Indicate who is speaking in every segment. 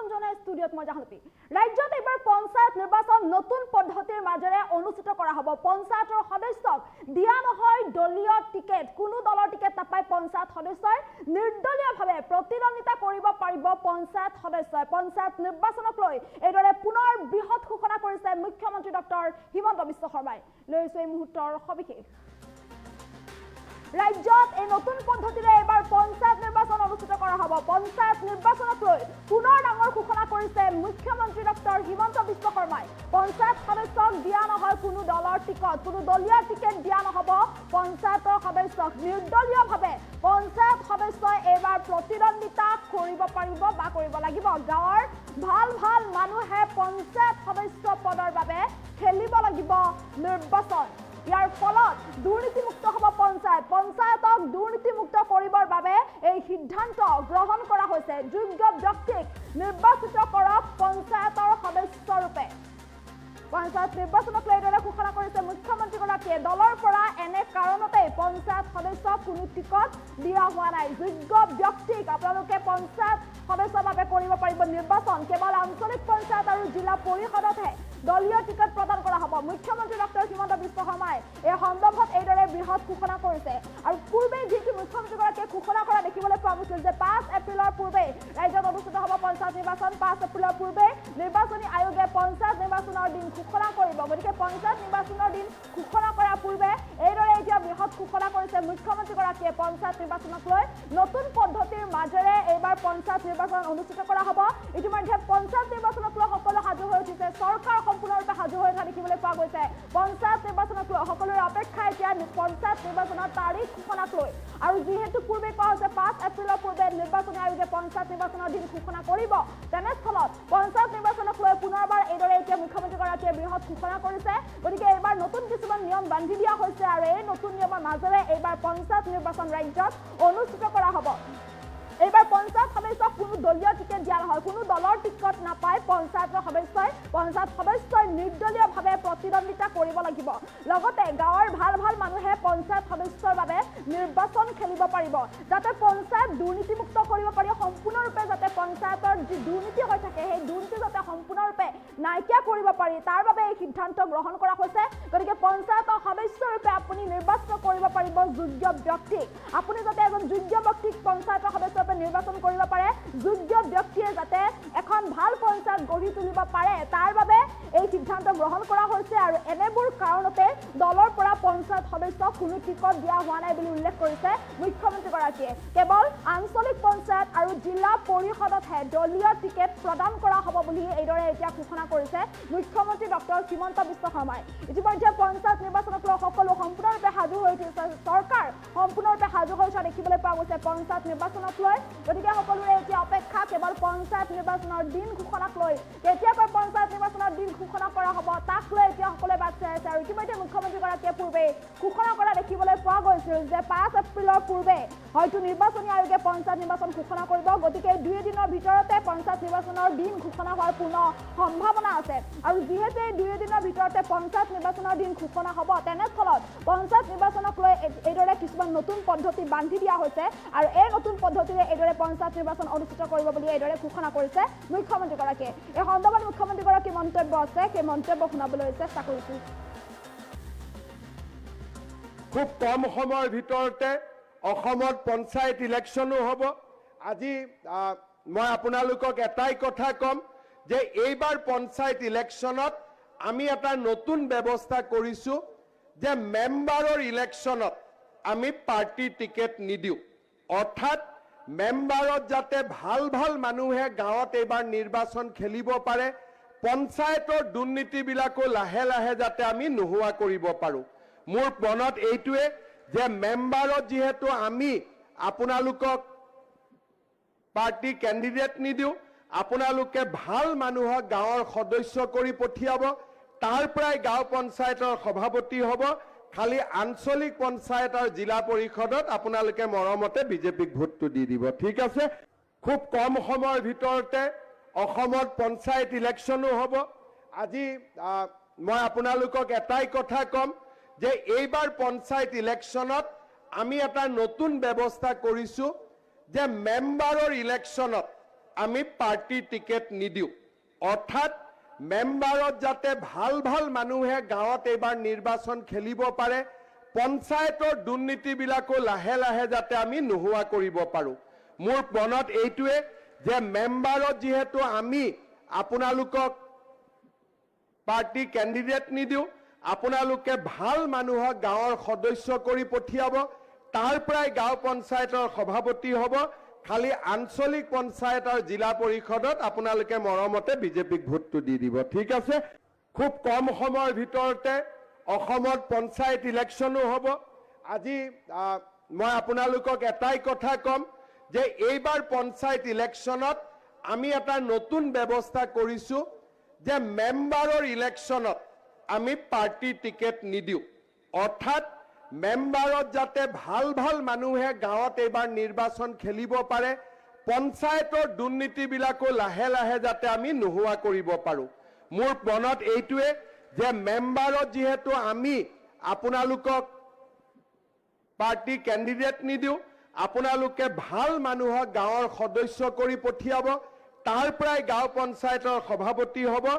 Speaker 1: আমন্ত্ৰণ জনাই ষ্টুডিঅ'ত মই জাহ্নৱী। ৰাজ্যত এইবাৰ পঞ্চায়ত নিৰ্বাচন নতুন পদ্ধতিৰ মাজেৰে অনুষ্ঠিত কৰা হ'ব। পঞ্চায়তৰ সদস্যক দিয়া নহয় দলীয় টিকেট, কোনো দলৰ টিকেট নাপায় পঞ্চায়ত সদস্যই নিৰ্দলীয়ভাৱে প্ৰতিদ্বন্দ্বিতা কৰিব পাৰিব পঞ্চায়ত সদস্যই। পঞ্চায়ত নিৰ্বাচনক লৈ এইদৰে পুনৰ বৃহৎ ঘোষণা কৰিছে মুখ্যমন্ত্ৰী ডক্টৰ হিমন্ত বিশ্ব শৰ্মাই। লৈছো এই মুহূৰ্তৰ সবিশেষ। ৰাজ্যত এই নতুন পদ্ধতিৰে এবাৰ পঞ্চায়ত নিৰ্বাচন অনুষ্ঠিত কৰা হ'ব। পঞ্চায়ত নিৰ্বাচনক লৈ পুনৰ ডাঙৰ ঘোষণা কৰিছে মুখ্যমন্ত্ৰী ডক্টৰ হিমন্ত বিশ্ব শৰ্মাই। পঞ্চায়ত সদস্যক দিয়া নহয় কোনো দলৰ টিকট, কোনো দলীয় টিকেট দিয়া নহ'ব পঞ্চায়তৰ সদস্যক। নিৰ্দলীয়ভাৱে পঞ্চায়ত সদস্যই এইবাৰ প্ৰতিদ্বন্দ্বিতা কৰিব পাৰিব বা কৰিব লাগিব। গাঁৱৰ ভাল ভাল মানুহে পঞ্চায়ত সদস্য পদৰ বাবে খেলিব লাগিব নিৰ্বাচন। ইয়াৰ ফলত দুৰ্নীতিমুক্ত হ'ব পঞ্চায়ত। পঞ্চায়তক দুৰ্নীতিমুক্ত কৰিবৰ বাবে এই সিদ্ধান্ত গ্ৰহণ কৰা হৈছে। যোগ্য ব্যক্তিক নিৰ্বাচিত কৰক পঞ্চায়তৰ সদস্যৰূপে। পঞ্চায়ত নিৰ্বাচনক লৈ এইদৰে ঘোষণা কৰিছে মুখ্যমন্ত্ৰীগৰাকীয়ে। দলৰ পৰা এনে কাৰণতে পঞ্চায়ত সদস্যক কোনো টিকট দিয়া হোৱা নাই। যোগ্য ব্যক্তিক আপোনালোকে পঞ্চায়ত সদস্যৰ বাবে কৰিব পাৰিব নিৰ্বাচন। কেৱল আঞ্চলিক পঞ্চায়ত আৰু জিলা পৰিষদতহে দলীয় টিকট প্ৰদান কৰা হ'ব। মুখ্যমন্ত্ৰী ডক্টৰ হিমন্ত বিশ্ব শৰ্মাই এই সন্দৰ্ভত এইদৰে বৃহৎ ঘোষণা কৰিছে। আৰু পূৰ্বে যিটো মুখ্যমন্ত্ৰীগৰাকীয়ে ঘোষণা কৰা দেখিবলৈ পোৱা গৈছিল যে 5 এপ্ৰিলৰ পূৰ্বে ৰাজ্যত অনুষ্ঠিত হ'ব পঞ্চায়ত নিৰ্বাচন। 5 এপ্ৰিলৰ পূৰ্বে নিৰ্বাচনী আয়োগে পঞ্চায়ত নিৰ্বাচনৰ দিন ঘোষণা কৰিব। গতিকে পঞ্চায়ত নিৰ্বাচনৰ দিন ঘোষণা কৰাৰ পূৰ্বে এইদৰে এতিয়া বৃহৎ ঘোষণা কৰিছে মুখ্যমন্ত্ৰীগৰাকীয়ে। পঞ্চায়ত নিৰ্বাচনক লৈ নতুন পদ্ধতিৰ মাজেৰে এইবাৰ পঞ্চায়ত নিৰ্বাচন অনুষ্ঠিত কৰা হ'ব। ইতিমধ্যে পঞ্চায়ত নিৰ্বাচনক লৈ সকলো সাজু হৈ উঠিছে। চৰকাৰ সম্পূৰ্ণৰূপে সাজু হৈ উঠা দেখিবলৈ পোৱা গৈছে। পঞ্চায়ত নিৰ্বাচনক লৈ সকলোৰে অপেক্ষা এতিয়া পঞ্চায়ত নিৰ্বাচনৰ তাৰিখ ঘোষণাক লৈ। আৰু যিহেতু পূৰ্বে কোৱা হৈছে 5 এপ্ৰিলৰ পূৰ্বে নিৰ্বাচনী আয়োগে পঞ্চায়ত নিৰ্বাচনৰ দিন ঘোষণা কৰিব, তেনেস্থলত পঞ্চায়ত নিৰ্বাচনক লৈ পুনৰবাৰ এইদৰে এতিয়া মুখ্যমন্ত্ৰীগৰাকীয়ে বৃহৎ ঘোষণা কৰিছে। গতিকে এইবাৰ নতুন কিছুমান নিয়ম বান্ধি দিয়া হৈছে আৰু এই নতুন নিয়মৰ মাজেৰে এইবাৰ পঞ্চায়ত নিৰ্বাচন ৰাজ্যত অনুষ্ঠিত কৰা হ'ব। এইবাৰ পঞ্চায়ত সদস্যক কোনো দলীয় টিকেট দিয়া নহয়, কোনো দলৰ টিকট নাপায় পঞ্চায়তৰ সদস্যই। পঞ্চায়ত সদস্যই নিৰ্দলীয়ভাৱে প্ৰতিদ্বন্দ্বিতা কৰিব লাগিব। লগতে গাঁৱৰ ভাল ভাল মানুহে পঞ্চায়ত সদস্যৰ বাবে নিৰ্বাচন খেলিব পাৰিব, যাতে পঞ্চায়ত দুৰ্নীতিমুক্ত কৰিব পাৰি। সম্পূৰ্ণৰূপে যাতে পঞ্চায়তৰ যি দুৰ্নীতি হৈ থাকে সেই দুৰ্নীতি যাতে সম্পূৰ্ণৰূপে নাইকিয়া কৰিব পাৰি, তাৰ বাবে এই সিদ্ধান্ত গ্ৰহণ কৰা হৈছে। গতিকে পঞ্চায়তৰ সদস্যৰূপে আপুনি নিৰ্বাচিত কৰিব পাৰিব যোগ্য ব্যক্তিক। আপুনি যাতে এজন যোগ্য ব্যক্তিক পঞ্চায়তৰ সদস্য নিৰ্বাচন কৰিব পাৰে, যোগ্য ব্যক্তিয়ে যাতে এখন ভাল পঞ্চায়ত গঢ়ি তুলিব পাৰে, তাৰ বাবে এই সিদ্ধান্ত গ্ৰহণ কৰা হৈছে। আৰু এনেবোৰ কাৰণতে দলৰ পৰা পঞ্চায়ত সদস্যক কোনো টিকট দিয়া হোৱা নাই বুলি উল্লেখ কৰিছে মুখ্যমন্ত্ৰীগৰাকীয়ে। কেৱল আঞ্চলিক পঞ্চায়ত আৰু জিলা পৰিষদতহে দলীয় টিকেট প্ৰদান কৰা হ'ব বুলি এইদৰে এতিয়া ঘোষণা কৰিছে মুখ্যমন্ত্ৰী ডক্টৰ হিমন্ত বিশ্ব শৰ্মাই। ইতিমধ্যে পঞ্চায়ত নিৰ্বাচনক লৈ সকলো সম্পূৰ্ণৰূপে সাজু হৈ উঠিছে। চৰকাৰ সম্পূৰ্ণৰূপে সাজু হৈ উঠা দেখিবলৈ পোৱা গৈছে পঞ্চায়ত নিৰ্বাচনক লৈ। গতিকে সকলোৰে এতিয়া অপেক্ষা কেৱল পঞ্চায়ত নিৰ্বাচনৰ দিন ঘোষণাক লৈ। কেতিয়াকৈ পঞ্চায়ত নিৰ্বাচনৰ দিন ঘোষণা কৰা হ'ব তাক লৈ এতিয়া সকলোৱে বাট চাই আছে। আৰু ইতিমধ্যে মুখ্যমন্ত্ৰীগৰাকীয়ে পূৰ্বে ঘোষণা কৰা দেখিবলৈ পোৱা গৈছিল যে 5 এপ্ৰিলৰ পূৰ্বে হয়তো নিৰ্বাচনী আয়োগে পঞ্চায়ত নিৰ্বাচন ঘোষণা কৰিব। গতিকে 2 দিনৰ ভিতৰতে পঞ্চায়ত নিৰ্বাচনৰ দিন ঘোষণা হোৱাৰ পূৰ্ণ সম্ভাৱনা আছে। আৰু যিহেতু এই 2 দিনৰ ভিতৰতে পঞ্চায়ত নিৰ্বাচনৰ দিন ঘোষণা হ'ব, তেনেস্থলত পঞ্চায়ত নিৰ্বাচনক লৈ এইদৰে কিছুমান নতুন পদ্ধতি বান্ধি দিয়া হৈছে। আৰু এই নতুন পদ্ধতিৰে এইদৰে পঞ্চায়ত নিৰ্বাচন অনুষ্ঠিত কৰিব বুলি এইদৰে ঘোষণা কৰিছে মুখ্যমন্ত্ৰীগৰাকীয়ে। এই সন্দৰ্ভত মুখ্যমন্ত্ৰীগৰাকীৰ মন্তব্য আছে, সেই মন্তব্য শুনাবলৈ চেষ্টা কৰিছোঁ।
Speaker 2: খুব কম সময়ৰ ভিতৰতে অসমত পঞ্চায়ত ইলেকশ্যনো হ'ব। আজি মই আপোনালোকক এটাই কথা ক'ম যে এইবাৰ পঞ্চায়ত ইলেকশ্যনত আমি এটা নতুন ব্যৱস্থা কৰিছোঁ যে মেম্বাৰৰ ইলেকশ্যনত আমি পাৰ্টি টিকেট নিদিওঁ। অৰ্থাৎ মেম্বাৰত যাতে ভাল ভাল মানুহে গাঁৱত এইবাৰ নিৰ্বাচন খেলিব পাৰে, পঞ্চায়তৰ দুৰ্নীতিবিলাকো লাহে লাহে যাতে আমি নোহোৱা কৰিব পাৰোঁ। মোৰ মনত এইটোৱে যে মেম্বাৰত যিহেতু আমি আপোনালোকক পাৰ্টি কেণ্ডিডেট নিদিওঁ, আপোনালোকে ভাল মানুহক গাঁৱৰ সদস্য কৰি পঠিয়াব, তাৰ পৰাই গাঁও পঞ্চায়তৰ সভাপতি হ'ব। খালি আঞ্চলিক পঞ্চায়ত আৰু জিলা পৰিষদত আপোনালোকে মৰমতে বিজেপিক ভোটটো দি দিব। ঠিক আছে? খুব কম সময়ৰ ভিতৰতে অসমত পঞ্চায়ত ইলেকশ্যনো হ'ব। আজি মই আপোনালোকক এটাই কথা ক'ম যে এইবাৰ পঞ্চায়ত ইলেকশ্যনত আমি এটা নতুন ব্যৱস্থা কৰিছোঁ যে মেম্বাৰৰ ইলেকশ্যনত আমি পাৰ্টি টিকেট নিদিওঁ অৰ্থাৎ মেম্বাৰত যাতে ভাল ভাল মানুহে গাঁৱত এইবাৰ নিৰ্বাচন খেলিব পাৰে পঞ্চায়তৰ দুৰ্নীতিবিলাকো লাহে লাহে যাতে আমি নোহোৱা কৰিব পাৰোঁ মোৰ মনত এইটোৱে যে মেম্বাৰত যিহেতু আমি আপোনালোকক পাৰ্টি কেণ্ডিডেট নিদিওঁ আপোনালোকে ভাল মানুহক গাঁৱৰ সদস্য কৰি পঠিয়াব তাৰ পৰাই গাঁও পঞ্চায়তৰ সভাপতি হ'ব খালি আঞ্চলিক পঞ্চায়ত আৰু জিলা পৰিষদত আপোনালোকে মৰমতে বিজেপিক ভোটটো দি দিব ঠিক আছে খুব কম সময়ৰ ভিতৰতে অসমত পঞ্চায়ত ইলেকশ্যনো হ'ব আজি মই আপোনালোকক এটাই কথা ক'ম যে এইবাৰ পঞ্চায়ত ইলেকশ্যনত আমি এটা নতুন ব্যৱস্থা কৰিছোঁ যে মেম্বাৰৰ ইলেকশ্যনত আমি পাৰ্টি টিকেট নিদিওঁ অৰ্থাৎ মেম্বাৰত যাতে ভাল ভাল মানুহে গাঁৱত এইবাৰ নিৰ্বাচন খেলিব পাৰে পঞ্চায়তৰ দুৰ্নীতিবিলাকো লাহে লাহে যাতে আমি নোহোৱা কৰিব পাৰোঁ মোৰ মনত এইটোৱে যে মেম্বাৰত যিহেতু আমি আপোনালোকক পাৰ্টি কেণ্ডিডেট নিদিওঁ আপোনালোকে ভাল মানুহক গাঁৱৰ সদস্য কৰি পঠিয়াব তাৰ পৰাই গাঁও পঞ্চায়তৰ সভাপতি হ'ব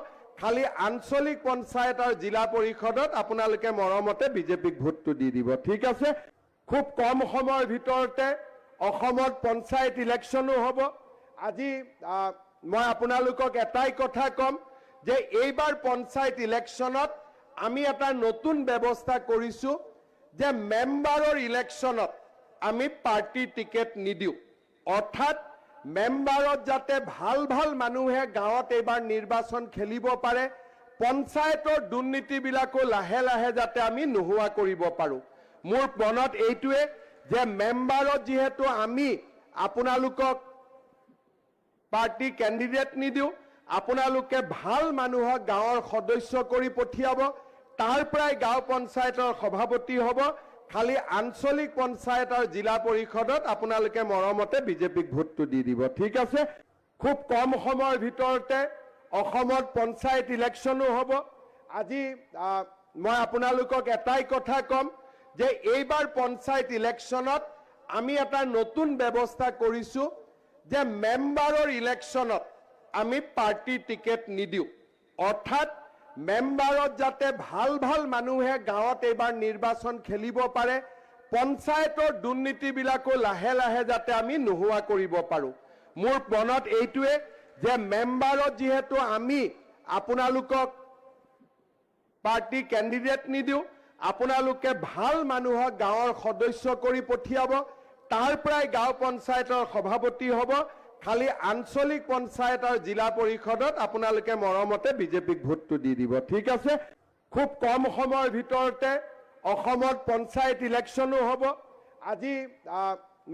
Speaker 2: খালি আঞ্চলিক পঞ্চায়ত আৰু জিলা পৰিষদত আপোনালোকে মৰমতে বিজেপিক ভোটটো দি দিব ঠিক আছে খুব কম সময়ৰ ভিতৰতে অসমত পঞ্চায়ত ইলেকশ্যনো হ'ব আজি মই আপোনালোকক এটাই কথা ক'ম যে এইবাৰ পঞ্চায়ত ইলেকশ্যনত আমি এটা নতুন ব্যৱস্থা কৰিছোঁ যে মেম্বাৰৰ ইলেকশ্যনত আমি পাৰ্টি টিকেট নিদিওঁ অৰ্থাৎ মেম্বাৰত যাতে ভাল ভাল মানুহে গাঁৱত এইবাৰ নিৰ্বাচন খেলিব পাৰে পঞ্চায়তৰ দুৰ্নীতিবিলাকো লাহে লাহে যাতে আমি নোহোৱা কৰিব পাৰোঁ মোৰ মনত এইটোৱে যে মেম্বাৰত যিহেতু আমি আপোনালোকক পাৰ্টি কেণ্ডিডেট নিদিওঁ আপোনালোকে ভাল মানুহক গাঁৱৰ সদস্য কৰি পঠিয়াব তাৰ পৰাই গাঁও পঞ্চায়তৰ সভাপতি হ'ব খালি আঞ্চলিক পঞ্চায়ত আৰু জিলা পৰিষদত আপোনালোকে মৰমতে বিজেপিক ভোটটো দি দিব ঠিক আছে খুব কম সময়ৰ ভিতৰতে অসমত পঞ্চায়ত ইলেকশ্যনো হ'ব আজি মই আপোনালোকক এটাই কথা ক'ম যে এইবাৰ পঞ্চায়ত ইলেকশ্যনত আমি এটা নতুন ব্যৱস্থা কৰিছোঁ যে মেম্বাৰৰ ইলেকশ্যনত আমি পাৰ্টি টিকেট নিদিওঁ অৰ্থাৎ মেম্বাৰত যাতে ভাল ভাল মানুহে গাঁৱত এইবাৰ নিৰ্বাচন খেলিব পাৰে পঞ্চায়তৰ দুৰ্নীতিবিলাকো লাহে লাহে যাতে আমি নোহোৱা কৰিব পাৰোঁ মোৰ মনত এইটোৱে যে মেম্বাৰত যিহেতু আমি আপোনালোকক পাৰ্টি কেণ্ডিডেট নিদিওঁ আপোনালোকে ভাল মানুহক গাঁৱৰ সদস্য কৰি পঠিয়াব তাৰ পৰাই গাঁও পঞ্চায়তৰ সভাপতি হ'ব খালি আঞ্চলিক পঞ্চায়ত আৰু জিলা পৰিষদত আপোনালোকে মৰমতে বিজেপিক ভোটটো দি দিব ঠিক আছে খুব কম সময়ৰ ভিতৰতে অসমত পঞ্চায়ত ইলেকশ্যনো হ'ব আজি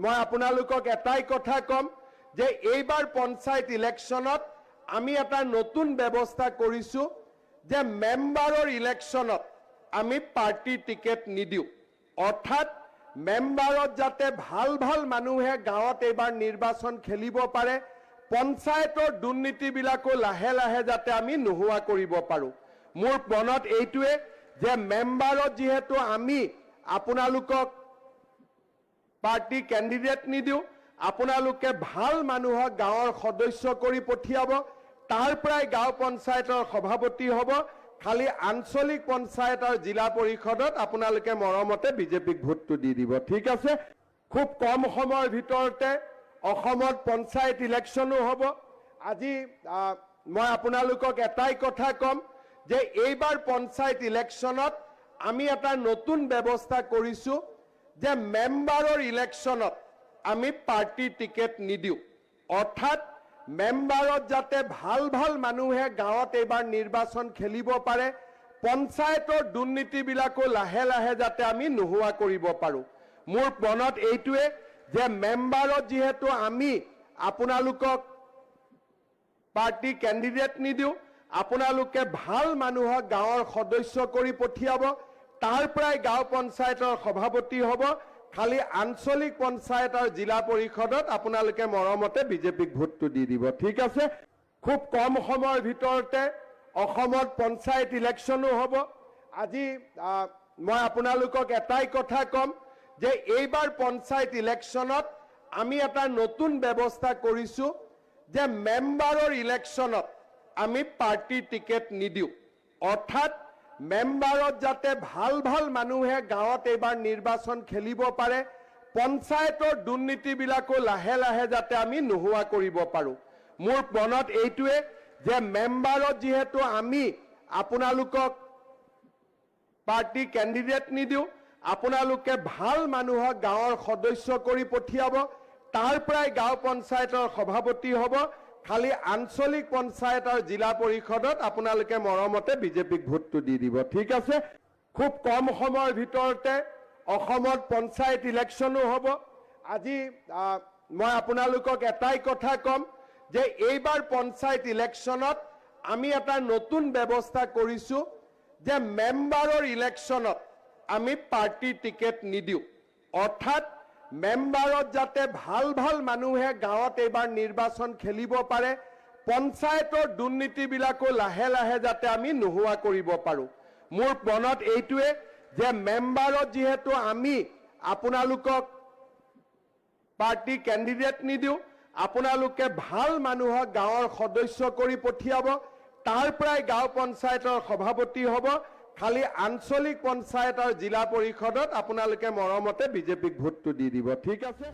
Speaker 2: মই আপোনালোকক এটাই কথা ক'ম যে এইবাৰ পঞ্চায়ত ইলেকশ্যনত আমি এটা নতুন ব্যৱস্থা কৰিছোঁ যে মেম্বাৰৰ ইলেকশ্যনত আমি পাৰ্টি টিকেট নিদিওঁ অৰ্থাৎ মেম্বাৰত যাতে ভাল ভাল মানুহে গাঁৱত এইবাৰ নিৰ্বাচন খেলিব পাৰে পঞ্চায়তৰ দুৰ্নীতিবিলাকো লাহে লাহে যাতে আমি নোহোৱা কৰিব পাৰোঁ মোৰ মনত এইটোৱে যে মেম্বাৰত যিহেতু আমি আপোনালোকক পাৰ্টি কেণ্ডিডেট নিদিওঁ আপোনালোকে ভাল মানুহক গাঁৱৰ সদস্য কৰি পঠিয়াব তাৰ পৰাই গাঁও পঞ্চায়তৰ সভাপতি হ'ব খালি আঞ্চলিক পঞ্চায়ত আৰু জিলা পৰিষদত আপোনালোকে মৰমতে বিজেপিক ভোটটো দি দিব ঠিক আছে খুব কম সময়ৰ ভিতৰতে অসমত পঞ্চায়ত ইলেকশ্যনো হ'ব আজি মই আপোনালোকক এটাই কথা ক'ম যে এইবাৰ পঞ্চায়ত ইলেকশ্যনত আমি এটা নতুন ব্যৱস্থা কৰিছোঁ যে মেম্বাৰৰ ইলেকশ্যনত আমি পাৰ্টি টিকেট নিদিওঁ অৰ্থাৎ মেম্বাৰত যাতে ভাল ভাল মানুহে গাঁৱত এইবাৰ নিৰ্বাচন খেলিব পাৰে পঞ্চায়তৰ দুৰ্নীতিবিলাকো লাহে লাহে যাতে আমি নোহোৱা কৰিব পাৰোঁ মোৰ মনত এইটোৱে যে মেম্বাৰত যিহেতু আমি আপোনালোকক পাৰ্টি কেণ্ডিডেট নিদিওঁ আপোনালোকে ভাল মানুহক গাঁৱৰ সদস্য কৰি পঠিয়াব তাৰ পৰাই গাঁও পঞ্চায়তৰ সভাপতি হ'ব খালি আঞ্চলিক পঞ্চায়ত আৰু জিলা পৰিষদত আপোনালোকে মৰমতে বিজেপিক ভোটটো দি দিব ঠিক আছে খুব কম সময়ৰ ভিতৰতে অসমত পঞ্চায়ত ইলেকশ্যনো হ'ব আজি মই আপোনালোকক এটাই কথা ক'ম যে এইবাৰ পঞ্চায়ত ইলেকশ্যনত আমি এটা নতুন ব্যৱস্থা কৰিছোঁ যে মেম্বাৰৰ ইলেকশ্যনত আমি পাৰ্টিৰ টিকেট নিদিওঁ অৰ্থাৎ মেম্বাৰত যাতে ভাল ভাল মানুহে গাঁৱত এইবাৰ নিৰ্বাচন খেলিব পাৰে পঞ্চায়তৰ দুৰ্নীতিবিলাকো লাহে লাহে যাতে আমি নোহোৱা কৰিব পাৰোঁ মোৰ মনত এইটোৱে যে মেম্বাৰত যিহেতু আমি আপোনালোকক পাৰ্টি কেণ্ডিডেট নিদিওঁ আপোনালোকে ভাল মানুহক গাঁৱৰ সদস্য কৰি পঠিয়াব তাৰ পৰাই গাঁও পঞ্চায়তৰ সভাপতি হ'ব খালি আঞ্চলিক পঞ্চায়ত আৰু জিলা পৰিষদত আপোনালোকে মৰমতে বিজেপিক ভোটটো দি দিব ঠিক আছে খুব কম সময়ৰ ভিতৰতে অসমত পঞ্চায়ত ইলেকশ্যনো হ'ব আজি মই আপোনালোকক এটাই কথা ক'ম যে এইবাৰ পঞ্চায়ত ইলেকশ্যনত আমি এটা নতুন ব্যৱস্থা কৰিছোঁ যে মেম্বাৰৰ ইলেকশ্যনত আমি পাৰ্টিৰ টিকেট নিদিওঁ অৰ্থাৎ মেম্বাৰত যাতে ভাল ভাল মানুহে গাঁৱত এইবাৰ নিৰ্বাচন খেলিব পাৰে পঞ্চায়তৰ দুৰ্নীতিবিলাকো লাহে লাহে যাতে আমি নোহোৱা কৰিব পাৰোঁ মোৰ মনত এইটোৱে যে মেম্বাৰত যিহেতু আমি আপোনালোকক পাৰ্টি কেণ্ডিডেট নিদিওঁ আপোনালোকে ভাল মানুহক গাঁৱৰ সদস্য কৰি পঠিয়াব তাৰ পৰাই গাঁও পঞ্চায়তৰ সভাপতি হ'ব খালি আঞ্চলিক পঞ্চায়ত আৰু জিলা পৰিষদত আপোনালোকে মৰমতে বিজেপিক ভোটটো দি দিব ঠিক আছে